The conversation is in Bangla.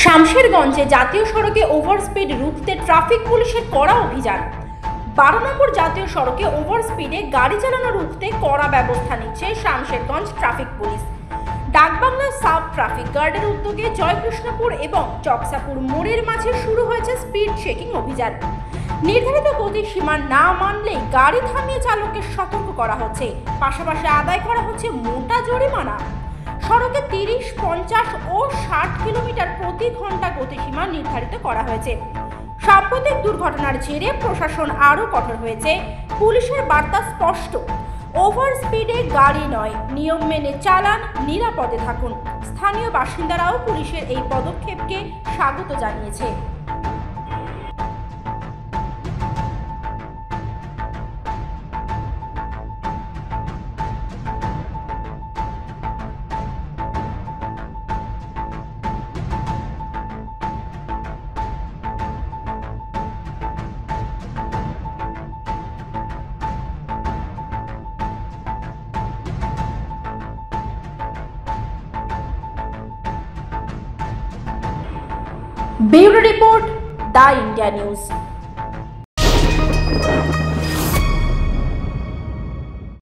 শামশেরগঞ্জে জাতীয় সড়কে ওভারস্পিড রুখতে ট্রাফিক পুলিশের কড়া অভিযান। 12 নম্বর জাতীয় সড়কে ওভারস্পিডে গাড়ি চালানো রুখতে কড়া ব্যবস্থা নিচ্ছে Shamsherganj traffic police. ডাকবাংলা sub traffic গার্ডের উদ্যোগে জয়কৃষ্ণপুর এবং চকসাপুর মোড়ের মাঝে শুরু হয়েছে স্পিড চেকিং অভিযান। নির্ধারিত গতিসীমা না মানলে গাড়ি থামিয়ে চালককে সতর্ক করা হচ্ছে, পাশাপাশি আদায় করা হচ্ছে মোটা জরিমানা। সড়কে 30, 50 ও 60 কিলোমিটার প্রতি ঘন্টা গতিসীমা নির্ধারিত করা হয়েছে। সাম্প্রতিক দুর্ঘটনার জেরে প্রশাসন আরও কঠোর হয়েছে। পুলিশের বার্তা স্পষ্ট, ওভার স্পিডে গাড়ি নয়, নিয়ম মেনে চালান, নিরাপদে থাকুন। স্থানীয় বাসিন্দারাও পুলিশের এই পদক্ষেপকে স্বাগত জানিয়েছে। Bureau Report, The India News।